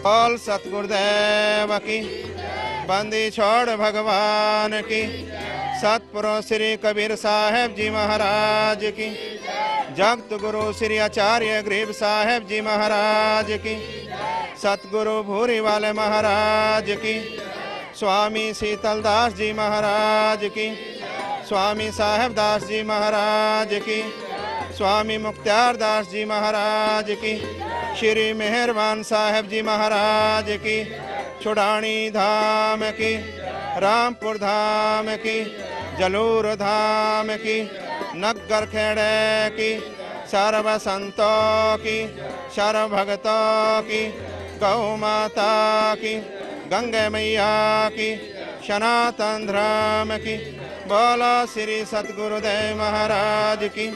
बोल सतगुरुदेव की, बंदी छोड़ भगवान की, सतपुरुष श्री कबीर साहेब जी महाराज की, जगत गुरु श्री आचार्य गरीब साहेब जी महाराज की, सतगुरु भूरी वाले महाराज की, स्वामी शीतलदास जी महाराज की, स्वामी साहेब दास जी महाराज की, स्वामी मुख्तार दास जी महाराज की, श्री मेहरबान साहेब जी महाराज की, छुड़ानी धाम की, रामपुर धाम की, जलूर धाम की, नगर खेड़े की, सर्व संतों की, सर्व भक्तों की, गौ माता की, गंगे मैया की, सनातन धर्म की, बोलो श्री सतगुरुदेव महाराज की।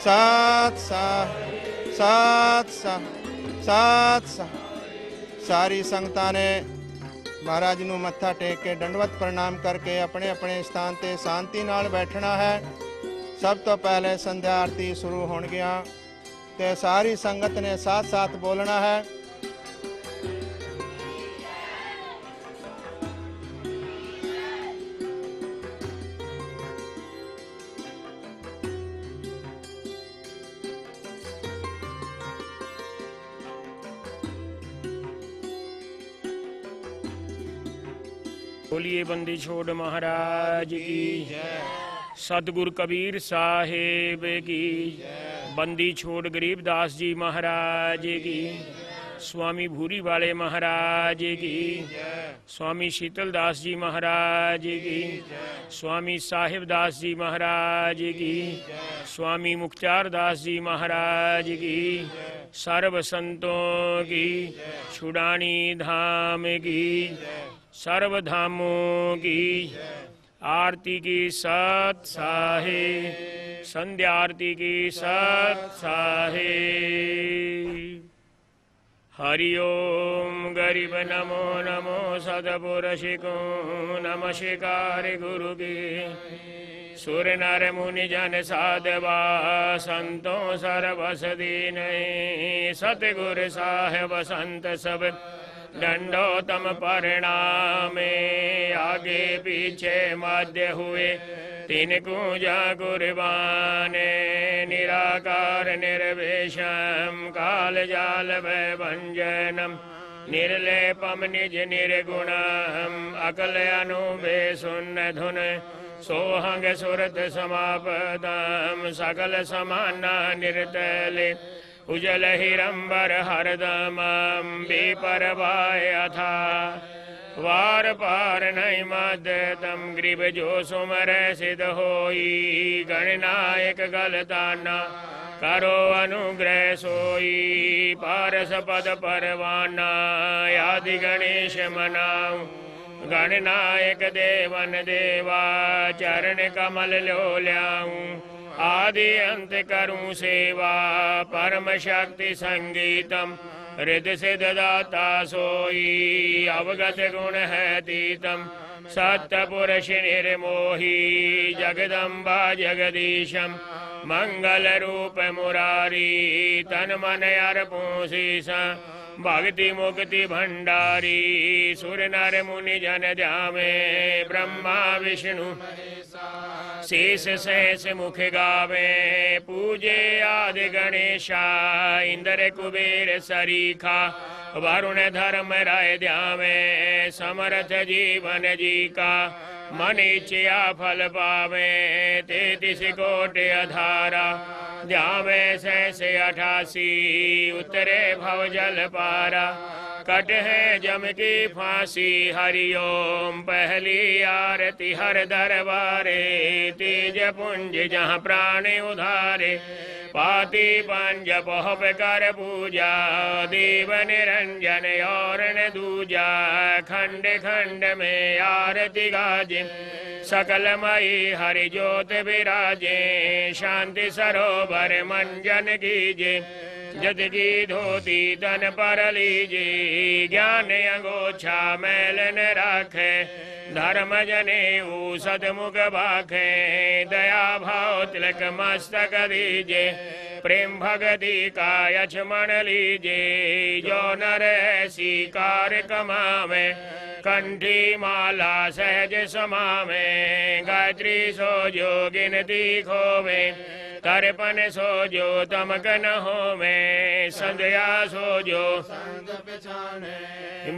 सात सारी संगतां ने महाराज नूं मत्था टेक के दंडवत प्रणाम करके अपने अपने स्थान ते शांति नाल बैठना है। सब तो पहले संध्या आरती शुरू होण गया ते सारी संगत ने साथ साथ बोलना है। बोलिए बंदी छोड़ महाराज की, सतगुरु कबीर साहेब की, बंदी छोड़ गरीबदास जी महाराज की, स्वामी भूरी वाले महाराज की, स्वामी शीतलदास जी महाराज की, स्वामी साहिब दास जी महाराज की, स्वामी मुख्तार दास जी महाराज की, सर्व संतों की, छुड़ानी धाम की, सर्व धामों की आरती की सत साहे, संध्या आरती की सत साहे। हरि ओम गरीब नमो नमो सदपुरुषिको नम शिकार गुरु की, सुर नर मुनि जन साधवा संतों सर्वस दीन, सतगुर साहेब संत सब दंडोतम परिणामे, आगे पीछे मध्य हुए तीन कुंजा कुर्बाने, निराकार निर्वेशम काल जाल भंजनम, निर्लेपम निज निर्गुणम, अकल अनुबे सुन्न धुन, सोहंग सुरत समापदम, सकल समाना निर्तले, उजल हिरंबर हरदमं विपरवाय अथा, वार पार नहीं मदतम ग्रीब जो सुमर सिद्ध होई, गणनायक गलताना करो अनुग्रह सोई, पारस पद परवाना आदि गणेश मनाऊं, गणनायक देवन देवा चरण कमल लो ल्याऊं, आदि अंत करूं सेवा परम शक्ति संगीतम, हृदय से दाता सोई अवगत गुण है तीतम, सत्य पुरुष निर्मोही जगदम्बा जगदीशम, मंगल रूप मुरारी तन मन अर्पूं शीस, भक्ति मुक्ति भंडारी सुर नर मुनि जन ध्यावे, ब्रह्मा विष्णु शेष सहस मुख गावे, पूजे आदि गणेशा इंद्र कुबेर सरीखा, वरुण धर्म राय ध्यावे, समर्थ जीवन जी का, मन इच्छया फल पावे, 33 कोटि अधारा, ध्यावे सहस 88 उतरे भव जल पारा, कट है जम की फांसी, हरिओम पहली आरती हर दरबारे, तेज पुंज जहाँ प्राण उधारे, पाती पंज पहुप कर पूजा, देव निरंजन और न दूजा, खंड खंड में आरती गाजे, सकलमयी हरि ज्योत विराजे, शांति सरोवर मंजन कीजे, जद की धोती तन पर लीजे, ज्ञान अंगोछा मैल न राखे, धर्म जने सदमुख भाखे, दया भाव तिलक मस्तक दीजे, प्रेम भगति का यक्षमण लीजे, जो नर ऐसी कार्य कमावे कंठी माला सहज समावे गायत्री सो जो गिनती खोवे तर्पण सो जो तमक न होवे संध्या सो जो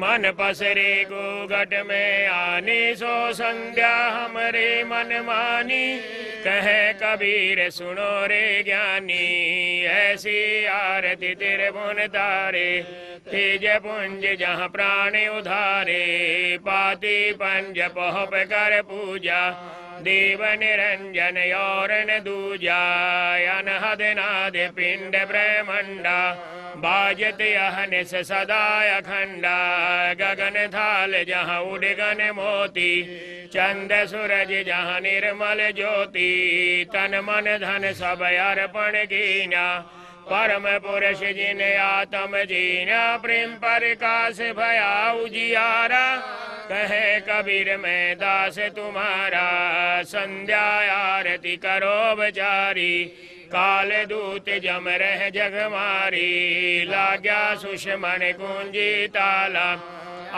मन पसरे को घट में आने सो संध्या हमरे मन मानी कहे कबीर सुनो रे ज्ञानी ऐसी आरती तेरे पुन तारे तेज पुंज जहाँ प्राण उधारे पाती पंज पहुप कर पूजा देव निरंजन और न दूजा अनहद नाद पिंड ब्रह्मंडा बाजत अहनिस सदा अखंडा गगन थाल जहाँ उड़गन मोती चंद सूरज जहाँ निर्मल ज्योति तन मन धन सब अर्पण कीना परम पुरुष जिन आत्म जीना प्रेम प्रकाश भया उजियारा कहे कबीर मैं दास तुम्हारा संध्या आरती करो बचारी काल दूत जम रह जग मारी लाग्या सुषमन कुंजी ताला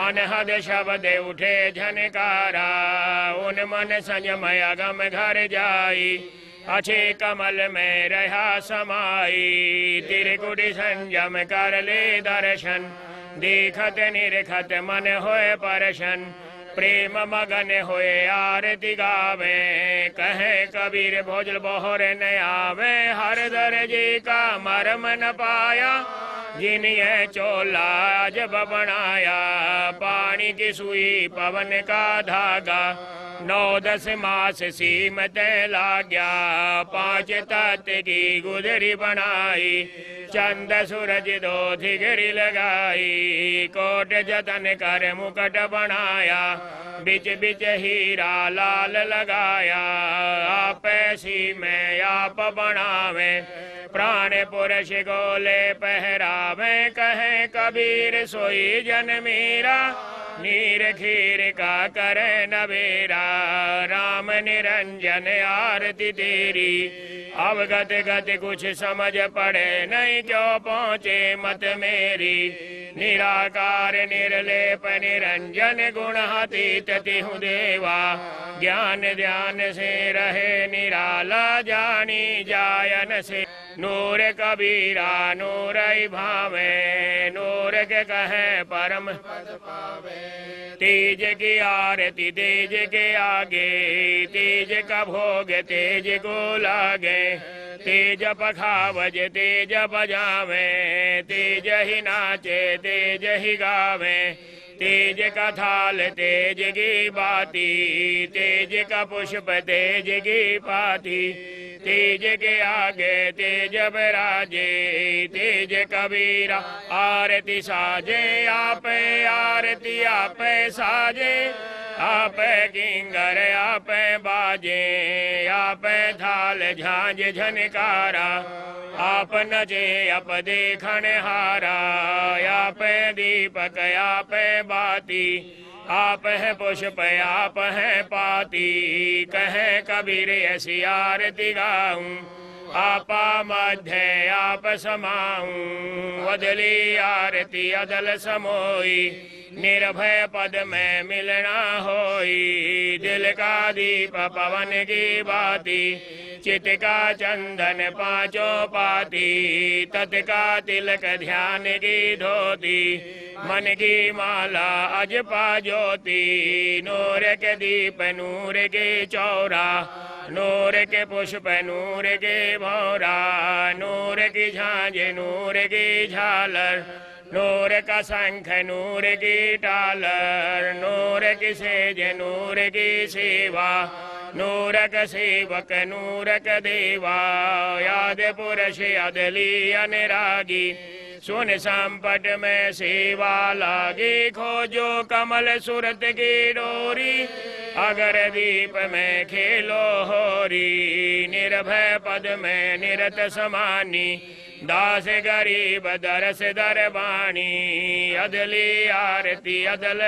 अनहद शब्द उठे झनकारा उन मन संयमय गम घर जाई अच्छे कमल में रहा समाई त्रिकुट संयम कर ले दर्शन देखत निरखत मन होए परशन प्रेम मगन होए आरती गावे कहे कबीर भोजल बोहर न आवे हर दर्जे का मरम न पाया जिन्हें चोला जब बनाया पानी की सुई पवन का धागा 9-10 मास सीमत लाग्या 5 तत्व की गुदरी बनाई चंद सूरज 2 थिगरी लगाई कोट जतन कर मुकट बनाया बिच बिच हीरा लाल लगाया आप ऐसी में आप बनावे प्राण पुरुष गोले पहरावे कहे कबीर सोई जन मीरा नीर खीर का करे नवेरा राम निरंजन आरती तेरी अवगत गत कुछ समझ पड़े नहीं क्यों पहुँचे मत मेरी निराकार निर्लेप निरंजन गुणातीत तिहु देवा ज्ञान ध्यान से रहे निराला जानी जायन से नूर कबीरा नूर भावे नूर के कहे परम पद पावे तेज की आरती तेज के आगे तेज का भोग तेज को लागे तेज पखावज तेज बजावे तेज ही नाचे तेज ही गावे तेज का थाल तेज की बाती तेज का पुष्प तेज की पाती तेज के आगे तेज बराजे तेज कबीरा आरती साजे आप आरती आप साजे आप किंगर आप बाजे आप थाल झांझ झनकारा आप नचे आप देखन हारा आप दीपक आप बाती आप है पुष्प आप है पाती कहे कबीर ऐसी आरती गाऊं आपा मध्य आप समाऊं अदली आरती अदल समोई निर्भय पद में मिलना होई दिल का दीप पवन की बाती चित का चंदन 5 पाती तत् का तिलक ध्यान की धोती मन की माला अजपा ज्योति नूर के दीप नूर के चौरा नूर के पुष्प नूर के भौरा नूर की झांझ नूर की झालर नूर का शंख नूर की टालर नूर की सेज नूर की सेवा नूर का सेवक नूर का देवा याद पुरुष अदली अनुरागी सुन संपट में सेवा लागी खोजो कमल सूरत की डोरी अगर दीप में खेलो होरी निर्भय पद में निरत समानी दास गरीब दरस दरबानी अदली आरती अदल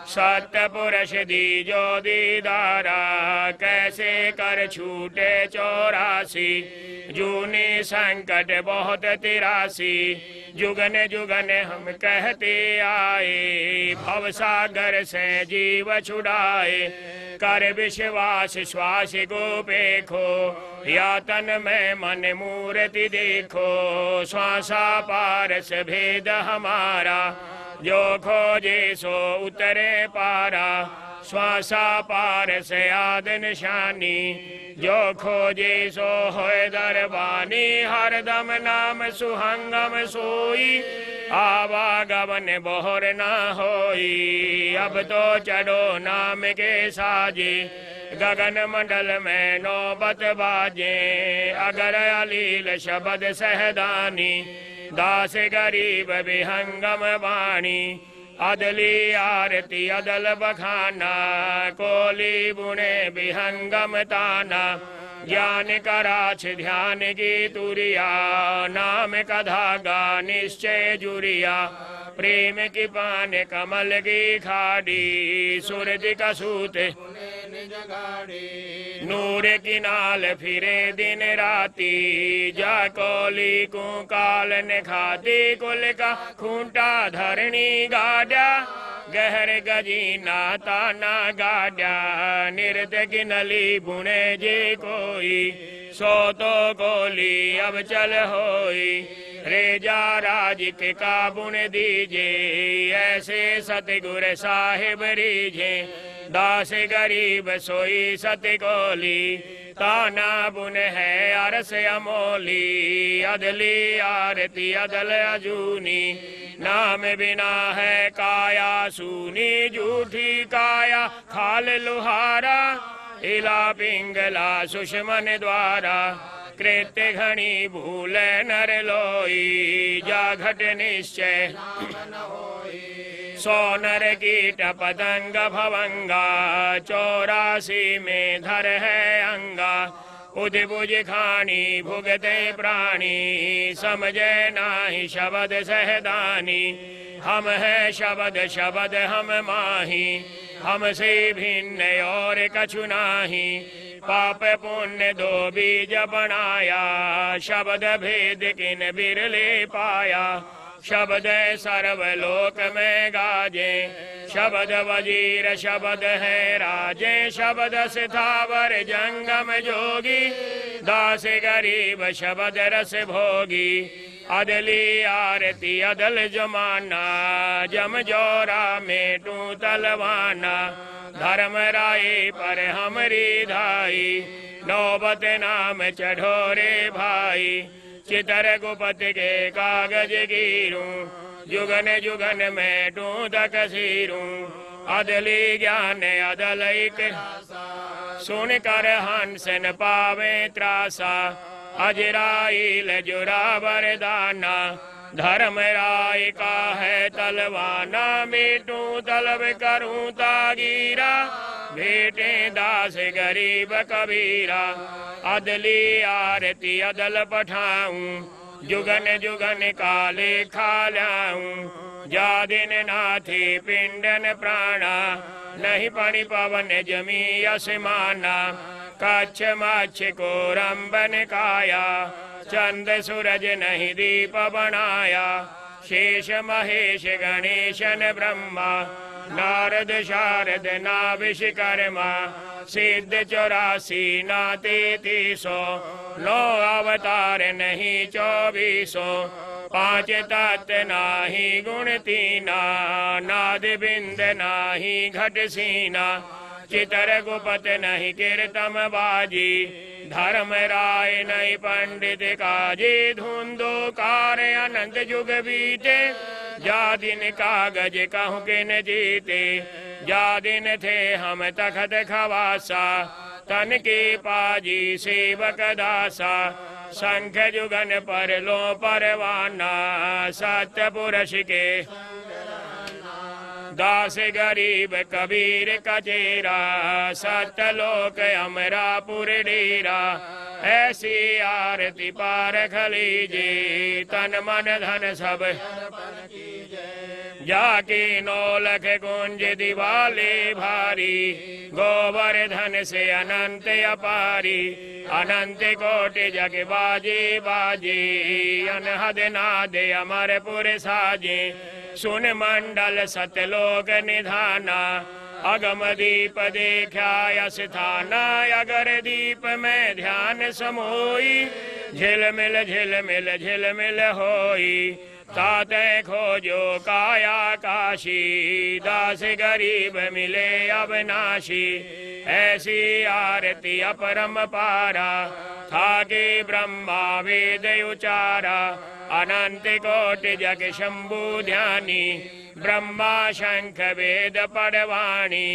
सतपुरुष दीजो दीदारा कैसे कर छूटे 84 जूनी संकट बहुत 83 जुगन जुगन हम कहते आए भवसागर से जीव छुड़ाए कर विश्वास श्वास को पेखो यातन में मन मूर्ति देखो श्वासा पारस भेद हमारा जो खोजे सो उतरे पारा श्वासा पार से याद निशानी जो खोजे सो होए दरबानी हरदम नाम सुहंगम सोई आवागमन बोहर ना होई अब तो चढ़ो नाम के साजे गगन मंडल में नौबत बाजे अगर अलील शब्द सहदानी दास गरीब विहंगम वाणी अदली आरती अदल बखाना कोली बुने विहंगम ताना ज्ञान कराछ ध्यान की तुरिया नाम का धागा निश्चय जुरिया प्रेम की पान कमल की खाड़ी सूरज का सूत नूर की नाल फिरे दिन राती जा कोली को काल ने खाती कुल का खूंटा धरणी गाड़ा गहर गजीना ताना गाड़ा निर्द की नली बुने जे कोई सो तो कोली अब चल होई रेजा राज के काबुन दीजे ऐसे सतगुर साहिब रीझे दास गरीब सोई सतगोली ताना बुन है अरस अमोली अदली आरती अदल अजूनी नाम बिना है काया सूनी झूठी काया खाल लुहारा इला पिंगला सुषमन द्वारा कृत्य घनी भूल नर लोई जा घट निश्चय सोनर कीट पतंग भवंगा 84 में धर है अंगा उद्भुज खानी भुगते प्राणी समझे नाही शब्द सहदानी हम है शब्द शब्द हम माही हमसे भिन्न और कछु नाही पाप पुण्य दो बीज बनाया शब्द भेद किन बिरले पाया शब्द सर्वलोक में गाजे शब्द वजीर शब्द है राजे शब्द स्थावर जंगम जोगी दास गरीब शब्द रस भोगी अदली आरती अदल जमाना जम जोरा में टू तलवाना धर्म राय पर हमरी धाई नौबत नाम चढ़ोरे भाई चितर गुपत के कागज गिरूं जुगन जुगन में टूंदक सीरूं अदली ज्ञान अदल सुन कर हंस न पावे त्रासा अजराइल जुरा वरदाना धर्म राय का है तलवाना बेटू तलब करूं तागीरा बेटे दास गरीब कबीरा अदली आरती अदल पठाऊं जुगन जुगन काले खालाऊं जा दिन नाथी पिंडन प्राणा नहीं पानी पवन जमी असमाना कच्छ माछ को रंबन काया चंद सूरज नहीं दीप बनाया शेष महेश गणेशन ब्रह्मा नारद शारद ना विश्वकर्मा सिद्ध 84 ना 33 9 अवतार नहीं 24 5 तत्व नाही गुण तीना नाद बिंद नाही घट सीना चितर गुपत नहीं कीर्तम बाजी धर्म राय नहीं पंडित काजी धुंधो कार अनंत युग बीते जा दिन कागज कहूँ के न जीते जा दिन थे हम तखत खवासा तन के पाजी सेवक दासा संख जुगन पर लो परवाना सत्य पुरुष के दास गरीब कबीर कचेरा सतलोक अमरापुर डेरा ऐसी आरती पारख लीजे तन मन धन सब जाकी नौलख कुंज दिवाली भारी गोवर्धन से अनंत अपारी अनंत कोटि जग बाजी बाजी अनहद नाद अमरपुर साजे सुन मंडल सतलोक निधाना अगम दीप देखा स्थाना अगर दीप में ध्यान समोई झिलमिल होई ताते खोजो काया काशी दास गरीब मिले अविनाशी ऐसी आरती अपरम पारा थाके ब्रह्मा वेद उचारा अनंत कोटि जग शंभु ध्यानी ब्रह्मा शंख वेद पड़वाणी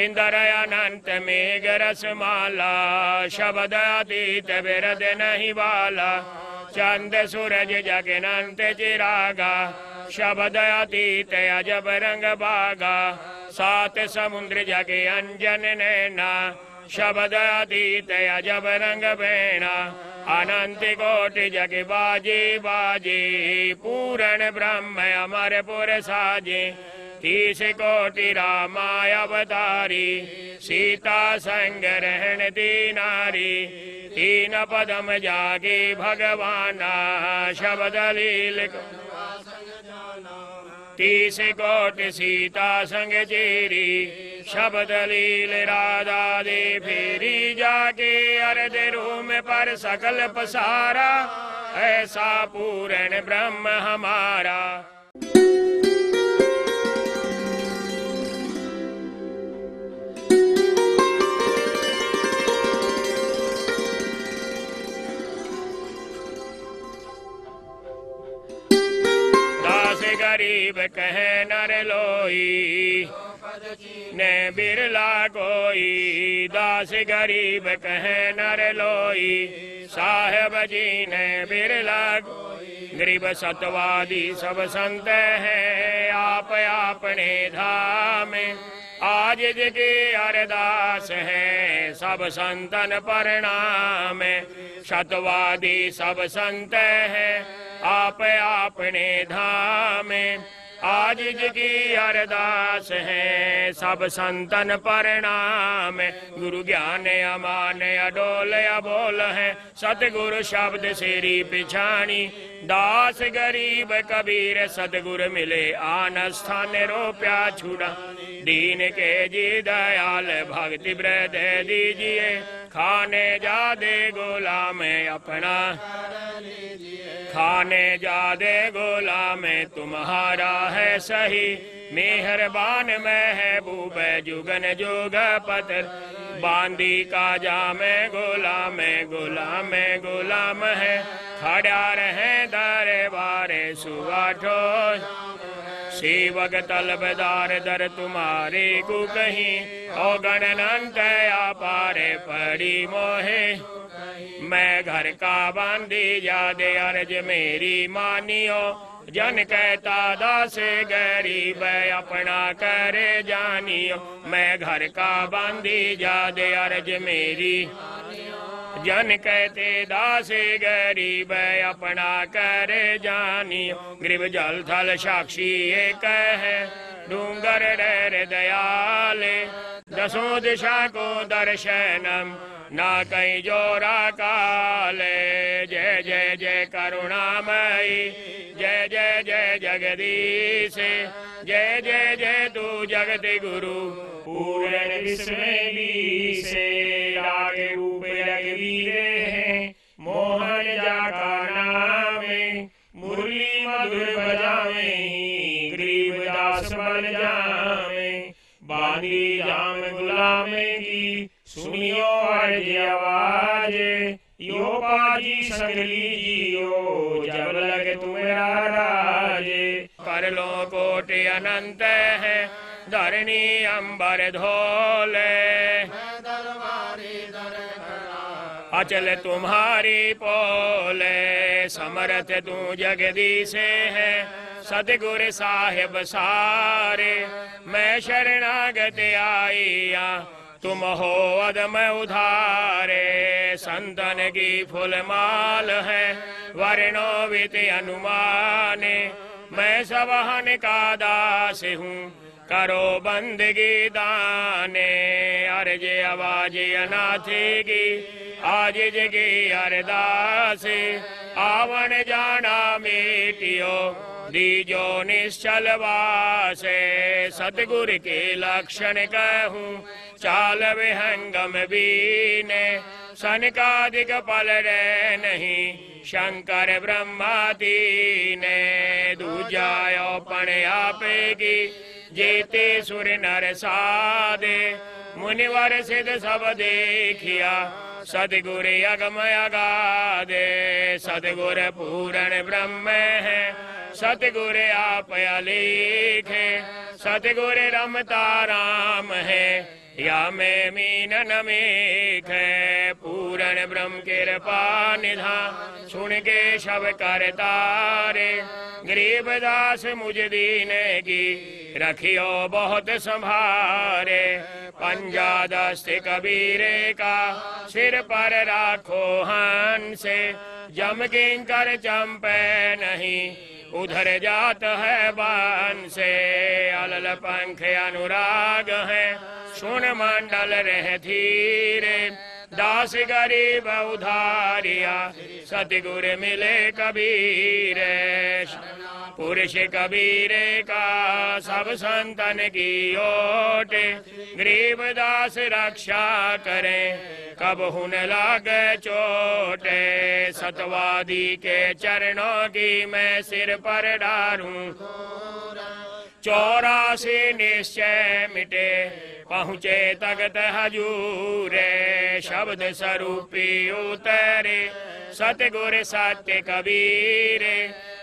इंद्र अनंत मेघ रसमाला शब्द अतीत विरद नहीं वाला चंद सूरज जगनंत चिरागा शब्द अतीत अजब रंग बागा सात समुद्र जग अंजन नैना शब्द अतीत अजब रंग बेणा अनंत कोटि जग बाजे बाजे पूर्ण ब्रह्म अमरपुर साजे 30 कोटि रामाय अवतारी सीता संग रहन दी नारी 3 पदम जागे भगवाना शब्द लील 30 कोटि सीता संग चेरी शब्द लील राधा दे फेरी जाके अर्ध रूम पर सकल पसारा ऐसा पूर्ण ब्रह्म हमारा। गरीब कहे नर लोई ने बिरला कोई दास गरीब कहे नर लोई साहेब जी ने बिरला गरीब सतवादी सब संत हैं आप अपने धाम आज जिनकी अरदास है सब संतन प्रणाम सतवादी सब संत हैं आप अपने धाम आज जिनकी अरदास है सब संतन प्रणाम गुरु ज्ञान अमान अडोल अबोल है सतगुरु शब्द सेरी पिछानी दास गरीब कबीर सतगुरु मिले आन स्थान रोप्या छुड़ा दीन के जी दयाल भक्ति व्रत दीजिए खाने जा दे गुलाम अपना खाने जा दे गुलाम तुम्हारा है सही मेहरबान महबूब जुगन जुग पत्र बांदी का जाम गुलाम गुलाम गुलाम है खड़ा रहे दरबार सुवाठो सेवक तलबदार दर तुम्हारे को कहीं ओ गणनंत अपार पड़ी मोहे मैं घर का बांधी जा दे अर्ज मेरी मानियो जन कहता दास गरीब अपना करे जानियो मैं घर का बांधी जा दे अर्ज मेरी जन कहते दास गरीब अपना करे जानियो ग्रीव जल थल साक्षी एक है डूंगर डर दयाले दसों दिशा को दर्शनम ना कहीं जोरा काले जय जय जय करुणामयी जय जय जय जगदीश जय जय जय तू जगत गुरु पूर्ण विश्व से आगे रूप रघुवीरे हैं मोहन जा का नाम मुरली मधुर बजावे गरीबदास बन जावे बांधी जाम गुलामे की सुनियो अर्ज आवाज यो पाजी संगली जियो जब लगे तुम्हारा राज कर लो कोटि अनंत है धरणी अंबर धोले अचल तुम्हारी पोले समर्थ तू जगदीश है सतगुर साहेब सारे मैं शरणागत आईया तुम हो अदम उधारे, संतन की फुलमाल है वर्णोवित अनुमाने, मैं सबहन का दास हूँ करो बंदगी दाने, अर्ज आवाज अनाथे की आज जगी अरदास, आवन जाना मेटियो दीजो निश्चल वासे, सतगुर के लक्षण कहूँ चाल विहंगम बीने, सनकादिक पल रे नहीं शंकर ब्रह्मादीने, दूजायो पण आपेगी जेते सुर नर सादे, मुनिवर सिद्ध सब देखिया सदगुर अगम अगाधे, सदगुर पूर्ण ब्रह्म है सतगुर आप अलेखे, सतगुर रमता राम है या मैं मीन नमेख, पूर्ण ब्रह्म कृपा निधान सुन के शब कर तारे, गरीबदास मुझ दीन की रखियो बहुत संभारे, पंजा दस्त कबीरे का सिर पर राखो हंसे, जम किंकर चंपे नहीं उधर जात है बान से, अलल पंख अनुराग है सुन मंडल रह धीरे, दास गरीब उधारिया सतगुर मिले कबीर, पुरुष कबीरे का सब संतन की ओट, गरीब दास रक्षा करें कब हुन लागे चोट, सतवादी के चरणों की मैं सिर पर डारूं, 84 निश्चय मिटे पहुँचे तगत हजूरे, शब्द स्वरूपी उतरे सतगुर सत्य कबीरे,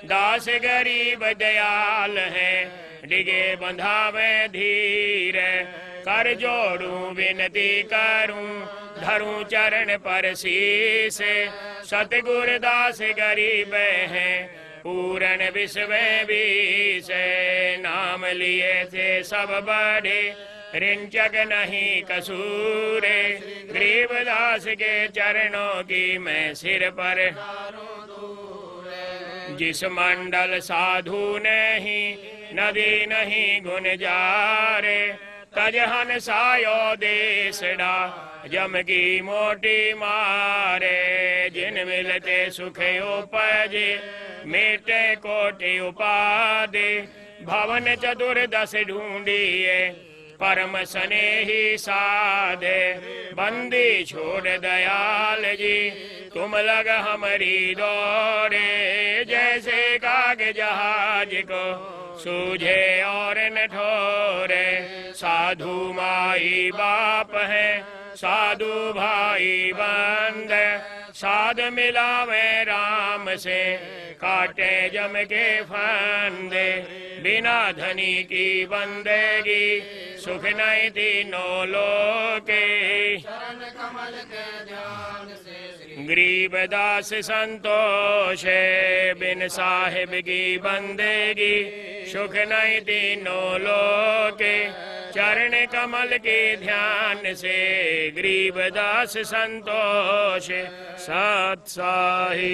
दास गरीब दयाल है डिगे बंधावे धीर, कर जोड़ूं विनती करूं धरूं चरण पर शीस, सतगुर दास गरीब हैं पूर्ण विश्व बीस, नाम लिए थे सब बड़े रिंचक नहीं कसूरे, गरीबदास के चरणों की मैं सिर पर, जिस मंडल साधु नहीं नदी नहीं गुण जारे, तजहन सायो देसड़ा जम की मोटी मारे, जिन मिलते सुख उपजे मेटे कोटि उपादे, भवन चतुर्दश ढूंढिए परम स्नेही साधे, बंदी छोड़ दयाल जी तुम लग हमारी दौड़े, जैसे काग जहाज को सूझे और न ठोरे, साधु माई बाप है साधु भाई बंद, साध मिलावे राम से काटे जम के फंदे, बिना धनी की बंदेगी सुख नहीं तीनों लोके, गरीबदास संतोष बिन साहिब की बंदेगी सुख नहीं तीनों लोके, चरण कमल के ध्यान से गरीबदास संतोष सत साही।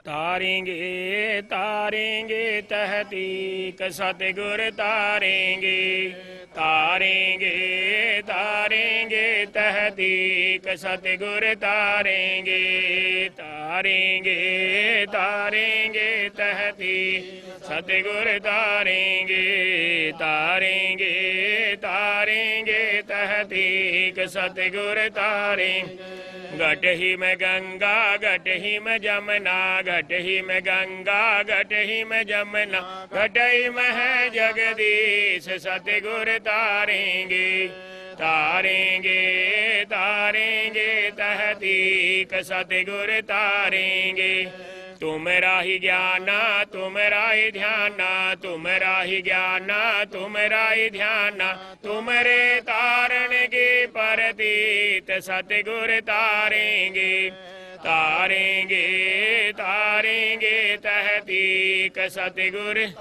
तारेंगे तारेंगे तहतीक सतगुर तारेंगे, तारेंगे तारेंगे तहतीक सतगुर तारेंगे, तारेंगे तारेंगे तहतीक सतगुर तारेंगे, तारेंगे तारेंगे तहतीक तीक सतगुर तारे। घट ही में गंगा घट ही में जमुना घट ही में गंगा घट ही में जमुना घट ही में है जगदीश सतगुर तारेंगे तारेंगे तारेंगे तहतीक सतगुर तारेंगे। तुमरा ही ज्ञाना तुमरा ही ध्याना तुमरा ही ज्ञाना तुमरा ही ध्याना तुमरे तारण के परतीत सतगुर तारेंगे तारेंगे तारेंगे तहतीक सतगुर।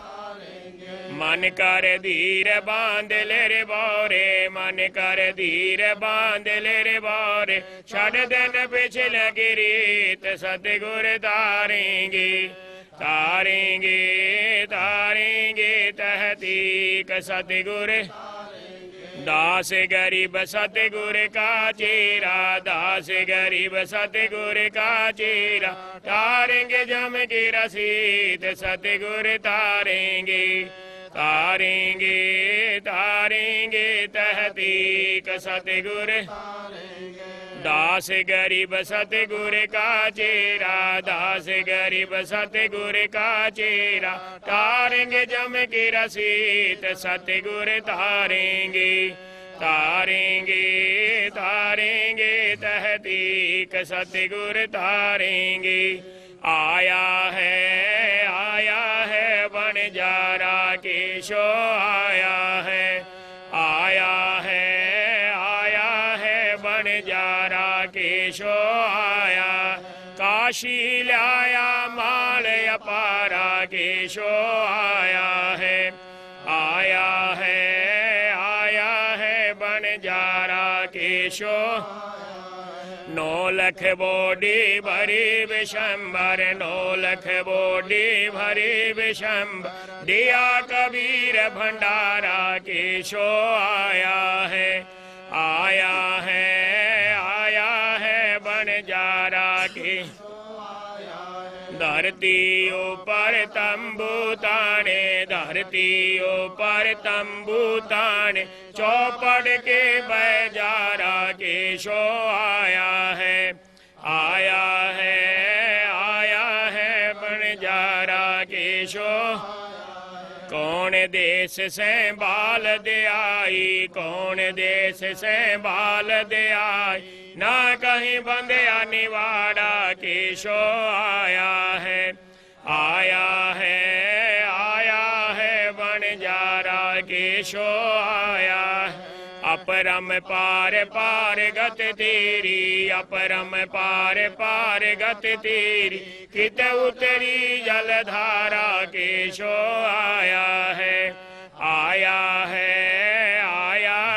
मन कर धीर बांध ले रे बोरे मन कर धीर बांध ले रे बोरे छड़ दिन पिछल गिरीत सतगुर तारेंगे तारेंगे तारेंगे तहतीक सतगुर। दास गरीब सतगुर का चेरा दास गरीब सतगुर का चेरा तारेंगे जम की रसीद सतगुर तारेंगे तारेंगे तारेंगे तहतीक सतगुर। दास गरीब सतगुर का चेरा दास गरीब सतगुर का चेरा तारेंगे जम की रसीद सतगुर तारेंगे तारेंगे तारेंगे तहतीक सतगुर तारेंगे। आया है बनजारा केशो आया है बनजारा केशो आया। काशी लाया माल अपारा केशो आया है बनजारा केशो। 9 लख बोडी भरी विशंबर 9 लख बोडी भरी विशंबर दिया कबीर भंडारा केशो आया है बनजारा के। धरती ऊपर तंबू ताने धरती ऊपर तंबू ताने चौपड़ के बजारा केशो आया है बनजारा केशो। कौन देश से बाल दे आई कौन देश से बाल दे आई ना कहीं बंदया निवाड़ा केशो आया है बनजारा केशो आया। अपरम पार पार गत तेरी अपरम पार पार गत तेरी कित उतरी जलधारा केशो आया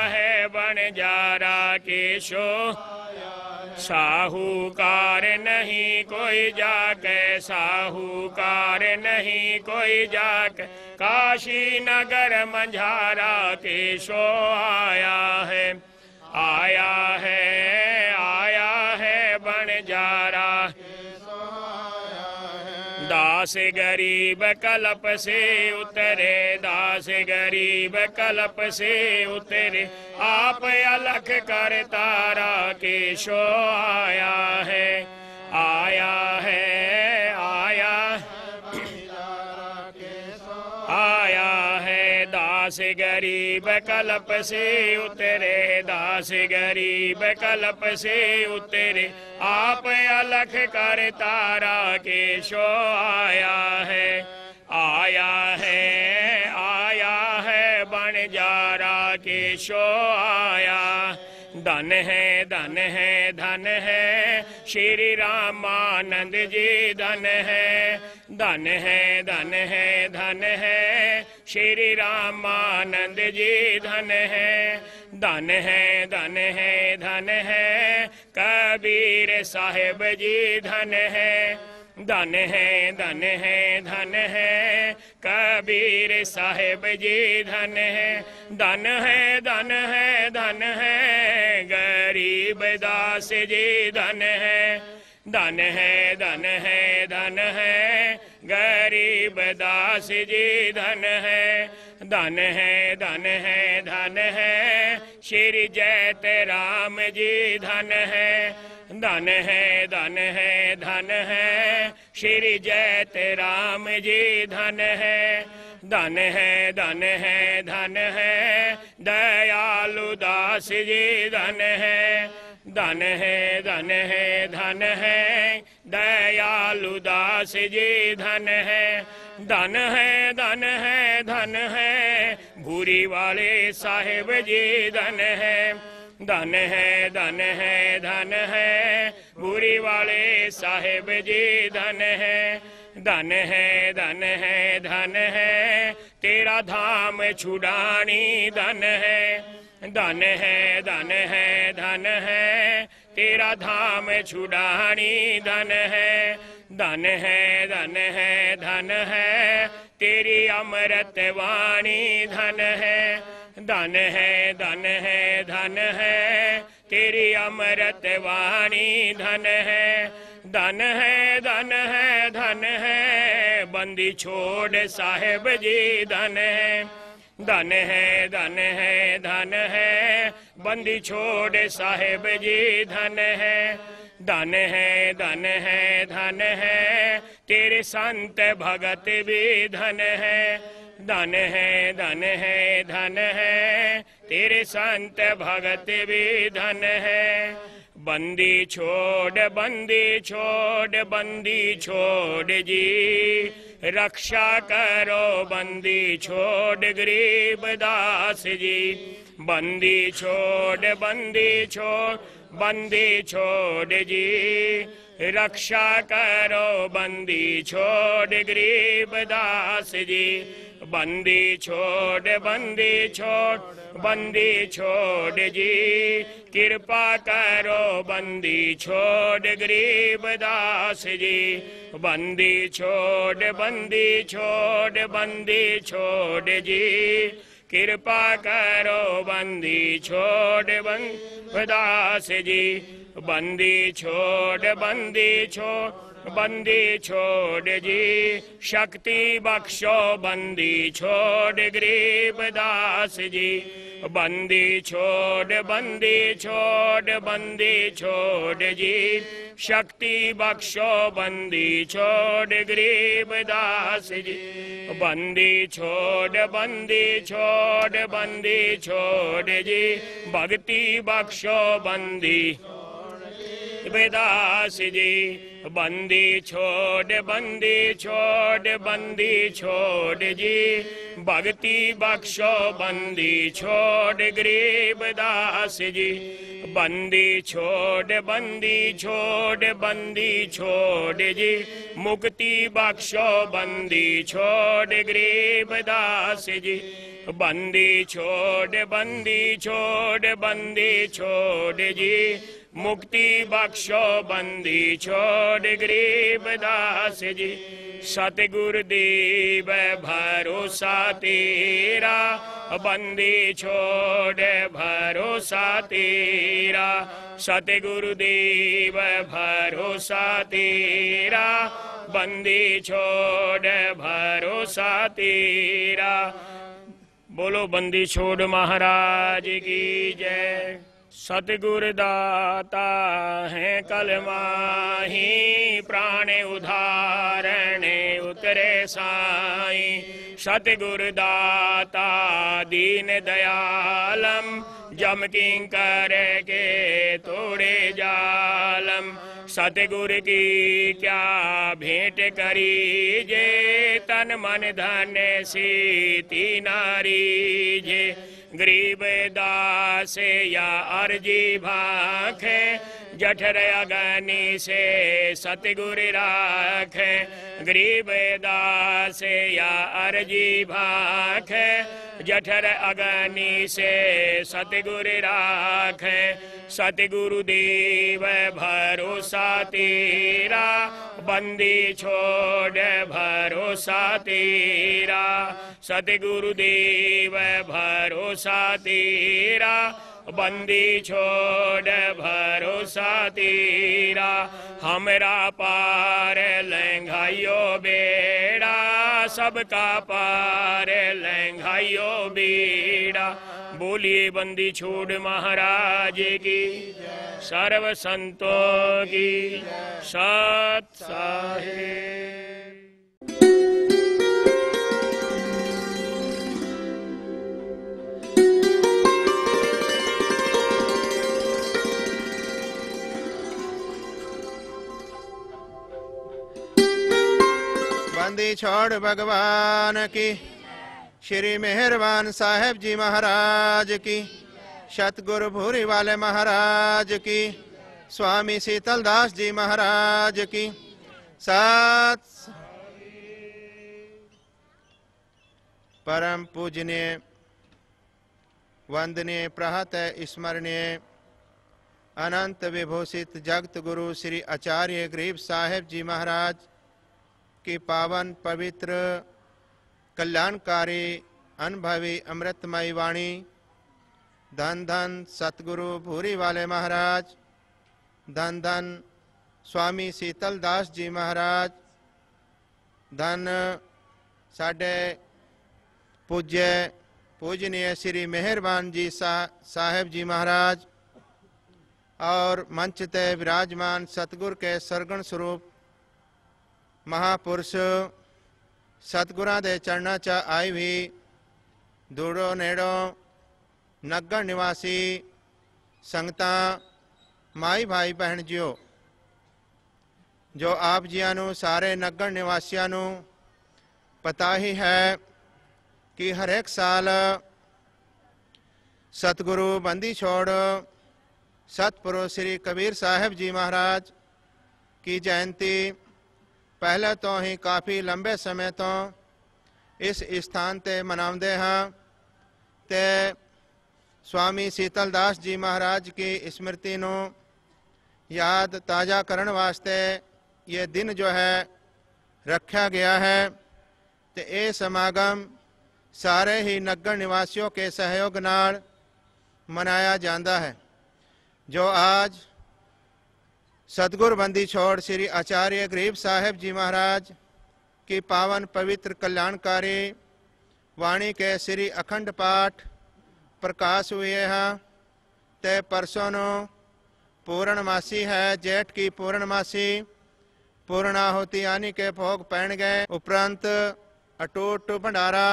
है बनजारा केशो। साहूकार नहीं कोई जाके साहूकार नहीं कोई जाके काशी नगर मंझारा केशो आया है बनजारा। दास गरीब कल्प से उतरे दास गरीब कल्प से उतरे आप अलख कर तारा केशो आया है दास गरीब कल्प से उतरे दास गरीब कल्प से उतरे आप अलख कर तारा केशो आया है बनजारा केशो आया। धन है श्री रामानंद जी धन है श्री रामानंद जी धन है कबीर साहेब जी धन है कबीर साहेब जी धन है गरीब दास जी धन है गरीब दास जी धन धन है धन है धन है श्री जयत राम जी धन है धन है धन है धन है श्री जयत राम जी धन है धन है धन है धन है दयालु दास जी धन है धन है धन है धन है दयालु दास जी धन है धन है धन है धन है भूरी वाले साहेब जी धन है धन है धन है धन है भूरी वाले साहेब जी धन है धन है धन है धन है तेरा धाम छुड़ानी धन है धन है धन है धन है तेरा धाम छुड़ानी धन है धन है धन है धन है तेरी अमृत वाणी धन है धन है धन है धन है तेरी अमृत वाणी धन है धन है धन है धन है बंदी छोड़ साहेब जी धन है धन है धन है धन है बंदी छोड़ साहेब जी धन है धन है धन है धन है तेरे संत भगत भी धन है धन है धन है धन है तेरे संत भगत भी धन है बंदी छोड़ बंदी छोड़ बंदी छोड़ जी रक्षा करो बंदी छोड़ गरीब दास जी बंदी छोड़ बंदी छोड़ बंदी छोड़ जी रक्षा करो बंदी छोड़ गरीब दास जी बंदी छोड़ बंदी छोड़ बंदी छोड़ जी कृपा करो बंदी छोड़ गरीब दास जी बंदी छोड़ बंदी छोड़ बंदी छोड़ जी कृपा करो बंदी छोड़ दास जी बंदी छोड़ बंदी छोड़ बंदी छोड़ जी शक्ति बख्शो बंदी छोड़ गरीब दास जी बंदी छोड़ बंदी छोड़ बंदी छोड़ जी शक्ति बख्शो बंदी छोड़ गरीब दास जी बंदी छोड़ बंदी छोड़ बंदी छोड़ जी भक्ति बख्शो बंदी दास जी बंदी छोड़ बंदी छोड़ बंदी छोड़ जी भक्ति बख्शो बंदी छोड़ गरीब दास जी बंदी छोड़ बंदी छोड़ बंदी छोड़ जी मुक्ति बख्शो बंदी छोड़ गरीब दास जी बंदी छोड़ बंदी छोड़ बंदी छोड़ जी मुक्ति बख्शो बंदी छोड़ गरीब दास जी सतगुरु देव भरोसा तेरा बंदी छोड़ भरोसा तेरा सतगुरु देव भरोसा तेरा बंदी छोड़ भरोसा तेरा बोलो बंदी छोड़ महाराज की जय सतगुरु दाता है कलमाही प्राण उधारण उतरे साई सतगुरु दाता दीन दयालम जम किंकर के तोड़े जालम सतगुरु की क्या भेंट करी जे तन मन धन सीती नारी जे गरीब दास या अर्जी भाखे जठर अगनी से सतगुरु राखे गरीब दास या अर्जी भाखे जठर अगनी से सतगुरु राखे सतगुरु देव भरोसा तेरा बंदी छोड़ भरोसा तेरा सतगुरु देव भरोसा तेरा बंदी छोड़ भरोसा तेरा हमरा पार लंघाइयो बेड़ा सबका पार लंघाइयो बीड़ा। बोलिए बंदी छोड़ महाराज की, सर्व संतों की सत साहिब। बंदी छोड़ भगवान की, श्री मेहरबान साहेब जी महाराज की, सतगुरु भूरी वाले महाराज की, स्वामी शीतलदास जी महाराज की सत। परम पूजनीय वंदनीय प्रहत स्मरणीय अनंत विभूषित जगत गुरु श्री आचार्य गरीब साहेब जी महाराज की पावन पवित्र कल्याणकारी अनुभवी अमृतमयी वाणी, धन धन सतगुरु भूरी वाले महाराज, धन धन स्वामी शीतलदास जी महाराज, धन साडे पूज्य पूजनीय श्री मेहरबान जी साहेब जी महाराज और मंच ते विराजमान सतगुरु के सरगुण स्वरूप महापुरुष सतगुरां दे चरणा च आई भी दूरों नेड़ों नगर निवासी संगतां माई भाई बहन जियो, जो आप जियां नूं सारे नगर निवासियां नूं पता ही है कि हर एक साल सतगुरु बंदी छोड़ सतपुरुष श्री कबीर साहेब जी महाराज की जयंती पहले तो ही काफ़ी लंबे समय तो इस स्थान ते मनाउंदे हाँ ते स्वामी शीतलदास जी महाराज की स्मृति नूं याद ताज़ा करने वास्ते ये दिन जो है रखा गया है। ते ये समागम सारे ही नगर निवासियों के सहयोग नाल मनाया जाता है, जो आज सतगुरु बंदी छोड़ श्री आचार्य गरीब साहेब जी महाराज की पावन पवित्र कल्याणकारी वाणी के श्री अखंड पाठ प्रकाश हुए हैं। ते परसों पूर्णमासी है, जेठ की पूर्णमासी, पूर्णाहुति यानी के भोग पैण गए उपरांत अटूट भंडारा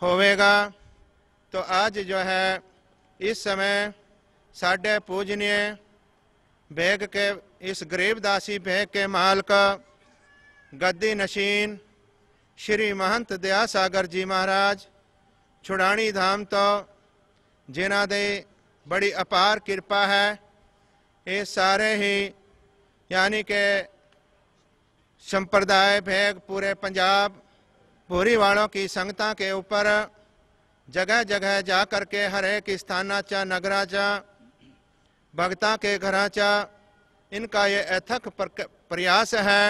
होवेगा। तो आज जो है इस समय साढ़े पूजनीय बेग के इस गरीबदासी बेग के मालक गद्दी नशीन श्री महंत दयासागर जी महाराज छुड़ानी धाम तो जिन्हां दे बड़ी अपार कृपा है, ये सारे ही यानी के संप्रदाय भेग पूरे पंजाब भूरी वालों की संगतां के ऊपर जगह जगह जा कर के हर एक स्थाना चा नगरा चा भगतां के घरा चा इनका ये अथक प्रयास है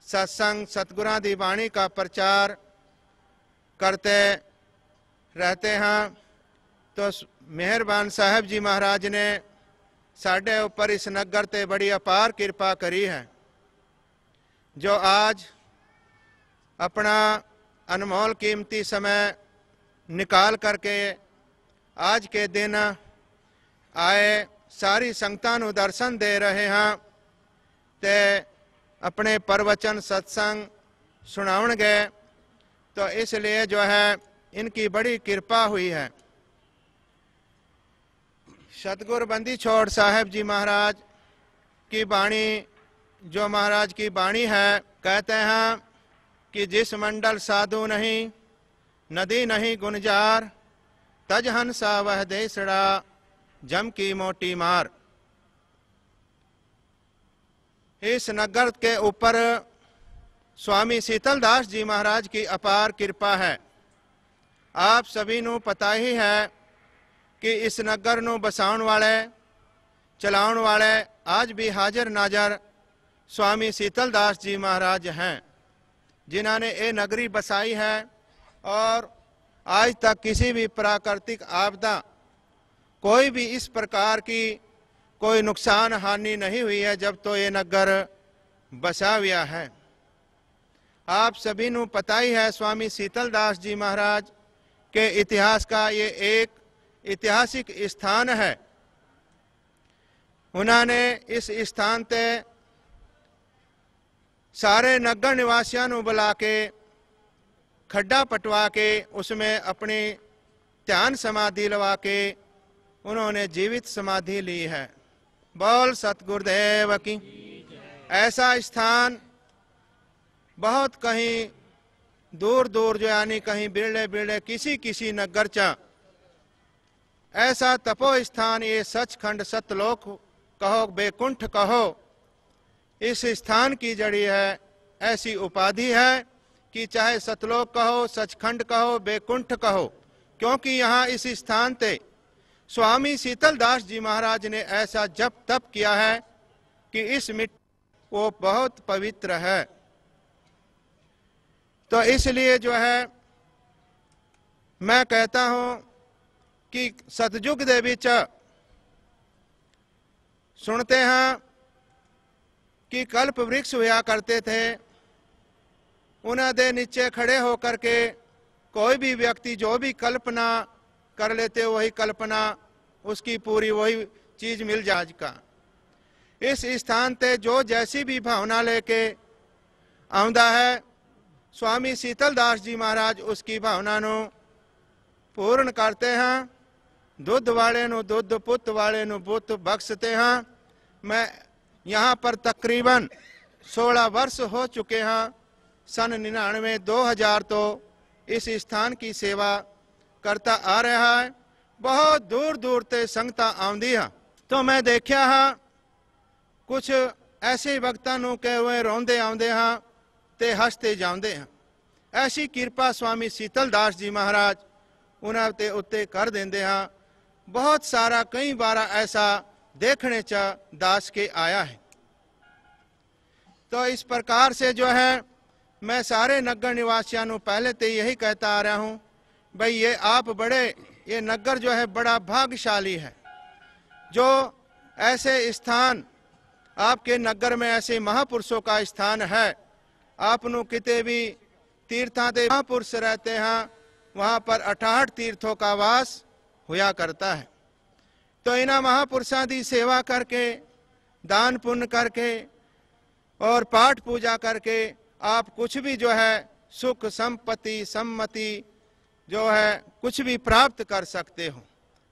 सत्संग सतगुरां दी वाणी का प्रचार करते रहते हैं। तो मेहरबान साहब जी महाराज ने साढ़े ऊपर इस नगर ते बड़ी अपार कृपा करी है, जो आज अपना अनमोल कीमती समय निकाल करके आज के दिन आए सारी संगतां नूं दर्शन दे रहे हैं ते अपने प्रवचन सत्संग सुनावन गए। तो इसलिए जो है इनकी बड़ी कृपा हुई है। सतगुरु बंदी छोड़ साहेब जी महाराज की वाणी, जो महाराज की वाणी है, कहते हैं कि जिस मंडल साधु नहीं नदी नहीं गुंजार, तज हंसा वह देसड़ा जम की मोटी मार। इस नगर के ऊपर स्वामी शीतलदास जी महाराज की अपार कृपा है। आप सभी नूं पता ही है कि इस नगर नूं बसाउण वाले चलाउण वाले आज भी हाजिर नाजर स्वामी शीतलदास जी महाराज हैं, जिन्होंने ये नगरी बसाई है और आज तक किसी भी प्राकृतिक आपदा कोई भी इस प्रकार की कोई नुकसान हानि नहीं हुई है जब तो ये नगर बसा हुआ है। आप सभी ਨੂੰ पता ही है स्वामी शीतलदास जी महाराज के इतिहास का ये एक ऐतिहासिक स्थान है। उन्होंने इस स्थान ते सारे नगर निवासियों ਨੂੰ बुला के खड्डा पटवा के उसमें अपनी ध्यान समाधि लगा के उन्होंने जीवित समाधि ली है। बोल सतगुरुदेव की। ऐसा स्थान बहुत कहीं दूर दूर जो यानी कहीं बिरले बिरले किसी किसी नगर चा ऐसा तपो स्थान, ये सचखंड सतलोक कहो बैकुंठ कहो, इस स्थान की जड़ी है ऐसी उपाधि है कि चाहे सतलोक कहो, सचखंड कहो, बैकुंठ कहो, क्योंकि यहाँ इस स्थान पे स्वामी शीतलदास जी महाराज ने ऐसा जप तप किया है कि इस मिट्टी वो बहुत पवित्र है। तो इसलिए जो है मैं कहता हूं कि सतयुग दे विच सुनते हैं कि कल्प वृक्ष हुआ करते थे, उन्हें दे नीचे खड़े होकर के कोई भी व्यक्ति जो भी कल्पना कर लेते वही कल्पना उसकी पूरी वही चीज मिल जाए का। इस स्थान ते जो जैसी भी भावना लेके आंदा है स्वामी शीतलदास जी महाराज उसकी भावना नु पूर्ण करते हैं। दुध वाले नु दुध, पुत वाले नु पुत बख्शते हैं। मैं यहाँ पर तकरीबन 16 वर्ष हो चुके हैं। सन 99 2000 तो इस स्थान की सेवा करता आ रहा है। बहुत दूर दूर ते संगता आंदी है। तो मैं देखा है कुछ ऐसे वक्तां नूं के हुए रोंदे आंदे हैं ते हसते जाते हैं। ऐसी कृपा स्वामी शीतलदास जी महाराज उन्हां ते उत्ते कर देंदे हैं। बहुत सारा कई बार ऐसा देखने च दास के आया है। तो इस प्रकार से जो है मैं सारे नगर निवासियों को पहले तो यही कहता आ रहा हूँ, भाई ये आप बड़े, ये नगर जो है बड़ा भाग्यशाली है जो ऐसे स्थान आपके नगर में ऐसे महापुरुषों का स्थान है। आप नु किते भी तीर्थां ते महापुरुष रहते हैं, वहाँ पर 68 तीर्थों का वास हुआ करता है। तो इन्हां महापुरुषों की सेवा करके, दान पुण्य करके और पाठ पूजा करके आप कुछ भी जो है सुख संपत्ति सम्मति जो है कुछ भी प्राप्त कर सकते हो,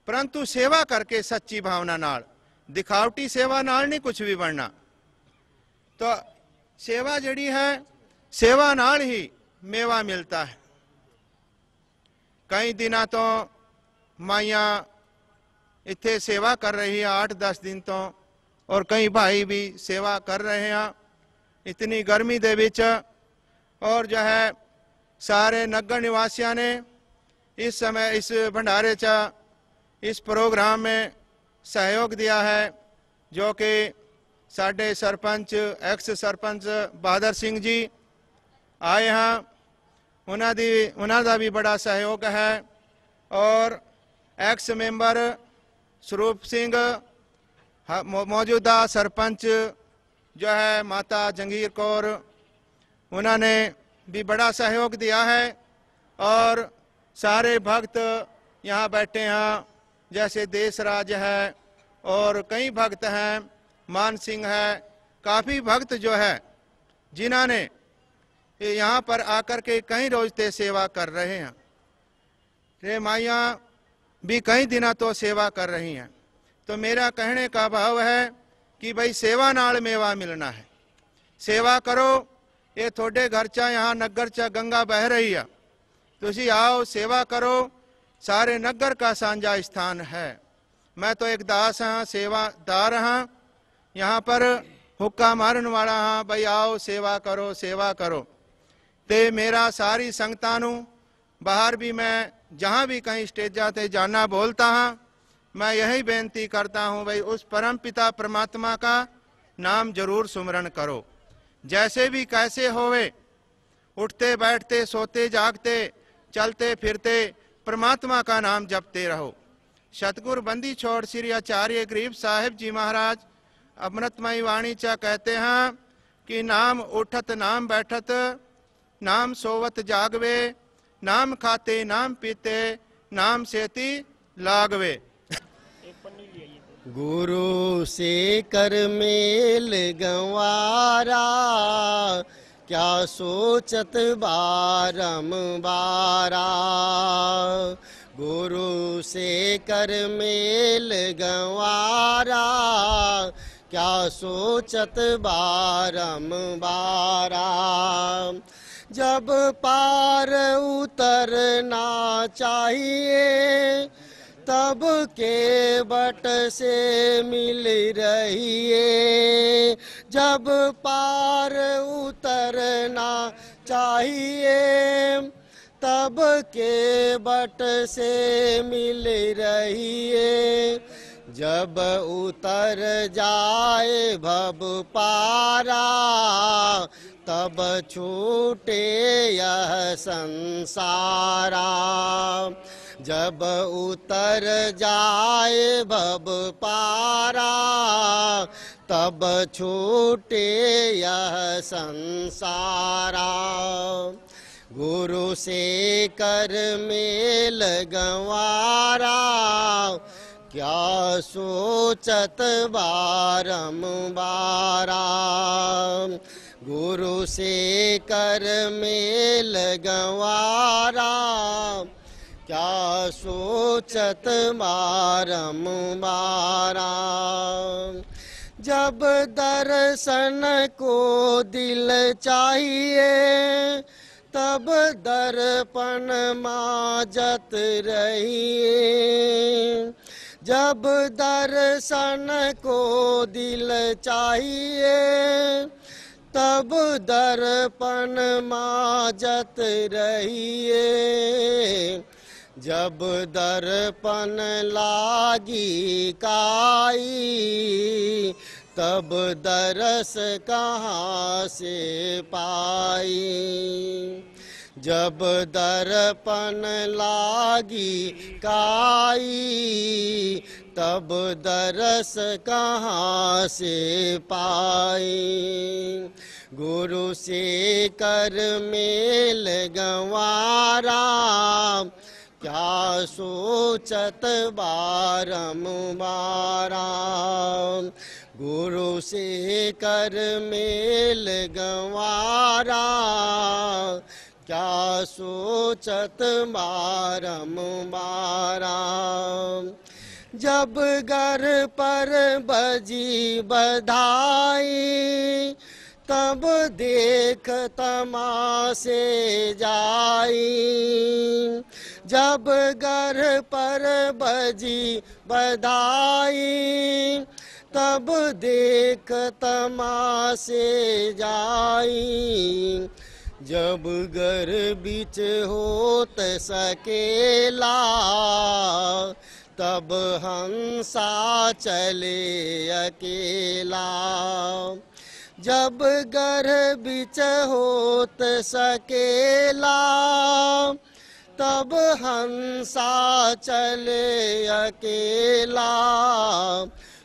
परंतु सेवा करके सच्ची भावना नाल, दिखावटी सेवा नाल नहीं कुछ भी बनना। तो सेवा जड़ी है सेवा नाल ही मेवा मिलता है। कई दिना तो माइया इत्थे सेवा कर रही है 8-10 दिन तो, और कई भाई भी सेवा कर रहे हैं इतनी गर्मी दे विच। और जो है सारे नगर निवासियों ने इस समय इस भंडारे चा इस प्रोग्राम में सहयोग दिया है, जो कि साडे सरपंच एक्स सरपंच बहादुर सिंह जी आए हैं, उन्हां दा भी बड़ा सहयोग है। और एक्स मेंबर स्वरूप सिंह, मौजूदा सरपंच जो है माता जंगीर कौर, उन्होंने भी बड़ा सहयोग दिया है। और सारे भक्त यहाँ बैठे हैं, जैसे देशराज है और कई भक्त हैं, मान सिंह है, काफ़ी भक्त जो है जिन्होंने यहाँ पर आकर के कई रोज ते सेवा कर रहे हैं। रे माइया भी कई दिनों तो सेवा कर रही हैं। तो मेरा कहने का भाव है कि भाई सेवा नाल मेवा मिलना है। सेवा करो। ये थोड़े घर चा यहाँ नगर चा गंगा बह रही है, तुसी आओ सेवा करो। सारे नगर का साझा स्थान है। मैं तो एक दास हाँ, सेवादार हाँ, यहाँ पर हुक्का मारन वाला हाँ, भाई आओ सेवा करो सेवा करो। ते मेरा सारी संगतां नूं बाहर भी मैं जहाँ भी कहीं स्टेजा ते जाना बोलता हाँ, मैं यही बेनती करता हूँ भाई उस परम पिता परमात्मा का नाम जरूर सुमरण करो। जैसे भी कैसे होवे, उठते बैठते सोते जागते चलते फिरते परमात्मा का नाम जपते रहो। सतगुरु बंदी छोड़ श्री आचार्य गरीब साहिब जी महाराज अमृतमयी वाणी चा कहते हैं कि नाम उठत नाम बैठत नाम सोवत जागवे, नाम खाते नाम पीते, नाम सेती लागवे। गुरु से कर मेल गंवारा, क्या सोचत बारंबारा। गुरु से कर मेल गंवारा, क्या सोचत बारंबारा। जब पार उतरना चाहिए, तब के बट से मिल रहिए। जब पार उतरना चाहिए, तब के बट से मिल रहिए। जब उतर जाए भव पारा, तब छूटे यह संसारा। जब उतर जाए भव पारा, तब छूटे यह संसारा। गुरु से कर मेल गंवारा, क्या सोचत बारंबारा। गुरु से कर मेल गंवारा, क्या सोचत बारंबारा। जब दर्शन को दिल चाहिए, तब दर्पण माजत रहिए। जब दर्शन को दिल चाहिए, तब दर्पण माजत रहिए। जब दर्पण लागी काई, तब दरस कहाँ से पाई। जब दर्पण लागी काई, तब दरस कहाँ से पाई। गुरु से कर मेल गंवारा, क्या सोचत बारंबारा। गुरु से कर मेल गंवारा, क्या सोचत बारंबारा। जब घर पर बजी बधाई, तब देख तमाशे जाई। जब घर पर बजी बधाई, तब देख तमाशे जाई। जब घर बीच होत सकेला, तब हंसा चले अकेला। जब घर बीच होत सकेला, तब हंसा चले अकेला।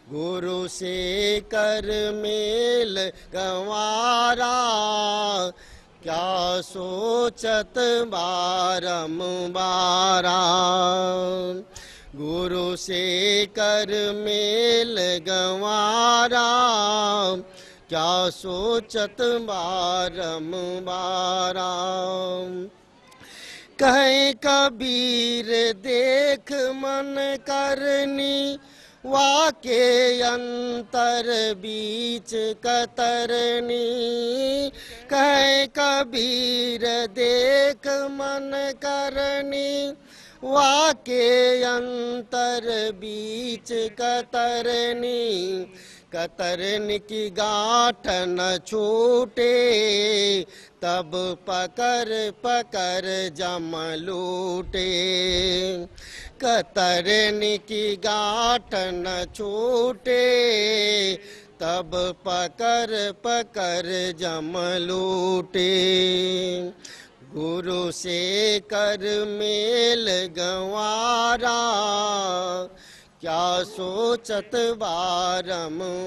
गुरु से कर मेल गंवारा, क्या सोचत बारंबारा। गुरु से कर मेल गंवारा, क्या सोचत बारंबारा। कहे कबीर देख मन करनी, वाके अंतर बीच कतरनी। कहे कबीर देख मन करनी, वाके अंतर बीच कतरनी। कतरन की गांठ न छूटे, तब पकर पकर जम लूटे। कतरन की गांठ न छूटे, तब पकर पकर जम लूटे। गुरु से कर मेल गंवारा, क्या सोचत बारंबारा।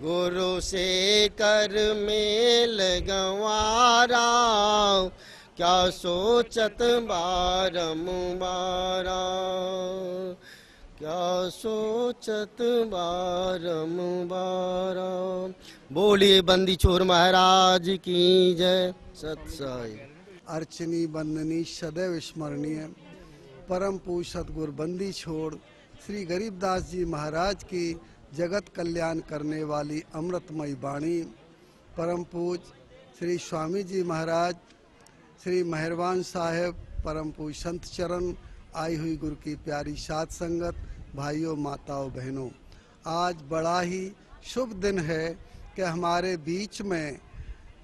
गुरु से कर मेल गंवारा, क्या सोचत बारंबारा, क्या सोचत बारंबारा। बोलिए बंदी छोर महाराज की जय। सत्साई अर्चनी वंदनी सदैव स्मरणीय परम पूज्य सतगुरु बंदी छोड़ श्री गरीबदास जी महाराज की जगत कल्याण करने वाली अमृतमयी वाणी, परम पूज्य श्री स्वामी जी महाराज, श्री मेहरबान साहेब, परम पूज्य संत चरण, आई हुई गुरु की प्यारी साध संगत, भाइयों माताओं बहनों, आज बड़ा ही शुभ दिन है कि हमारे बीच में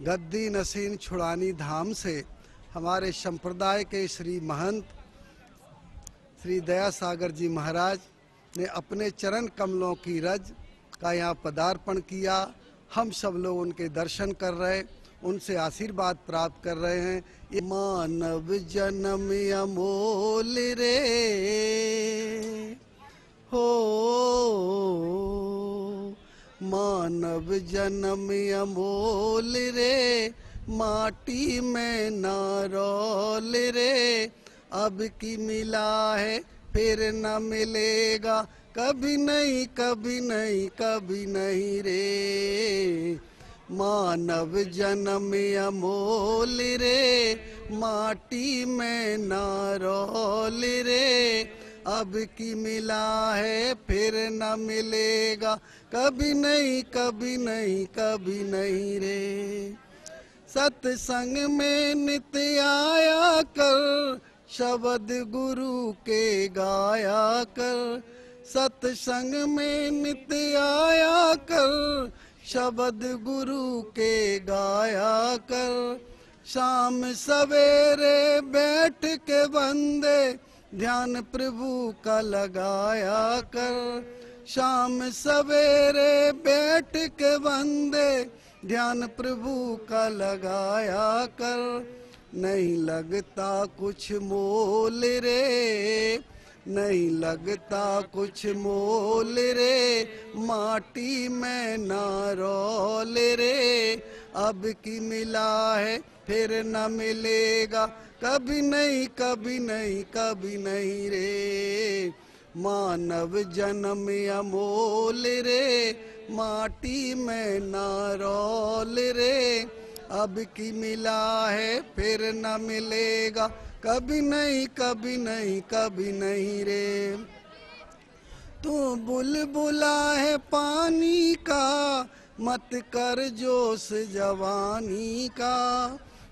गद्दी नसीन छुड़ानी धाम से हमारे संप्रदाय के श्री महंत श्री दया सागर जी महाराज ने अपने चरण कमलों की रज का यहाँ पदार्पण किया। हम सब लोग उनके दर्शन कर रहे, उनसे आशीर्वाद प्राप्त कर रहे हैं। ये मानव जन्म अमोल रे हो, मानव जन्म अमोल रे, माटी में ना रोल रे, अब की मिला है फिर न मिलेगा, कभी नहीं कभी नहीं कभी नहीं रे। मानव जन्म अमोल रे, माटी में ना रोल रे, अब की मिला है फिर न मिलेगा, कभी नहीं कभी नहीं कभी नहीं रे। सत्संग में नित्य आया कर, शब्द गुरु के गाया कर, सत्संग में नित्य आया कर, शब्द गुरु के गाया कर। शाम सवेरे बैठ के बंदे ध्यान प्रभु का लगाया कर, शाम सवेरे बैठ के बंदे ध्यान प्रभु का लगाया कर। नहीं लगता कुछ मोल रे, नहीं लगता कुछ मोल रे, माटी में ना रोल रे, अब की मिला है फिर न मिलेगा, कभी नहीं कभी नहीं कभी नहीं रे। मानव जन्म अमोल रे, माटी में ना रोल रे, अब की मिला है फिर न मिलेगा, कभी नहीं कभी नहीं कभी नहीं रे। तू बुलबुला है पानी का, मत कर जोश जवानी का,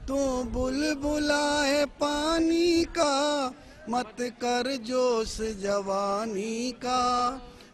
तू बुलबुला है पानी का, मत कर जोश जवानी का।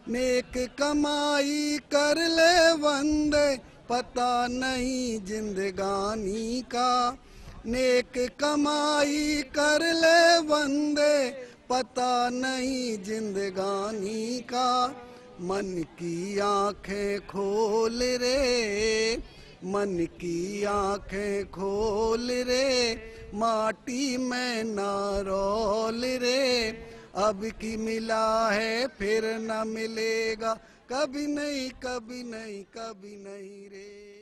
नेक कमाई कर ले वंदे, पता नहीं जिंदगानी का, नेक कमाई कर ले वंदे, पता नहीं जिंदगानी का। मन की आंखें खोल रे, मन की आंखें खोल रे, माटी में ना रोल रे, अब की मिला है फिर न मिलेगा, कभी नहीं कभी नहीं कभी नहीं रे।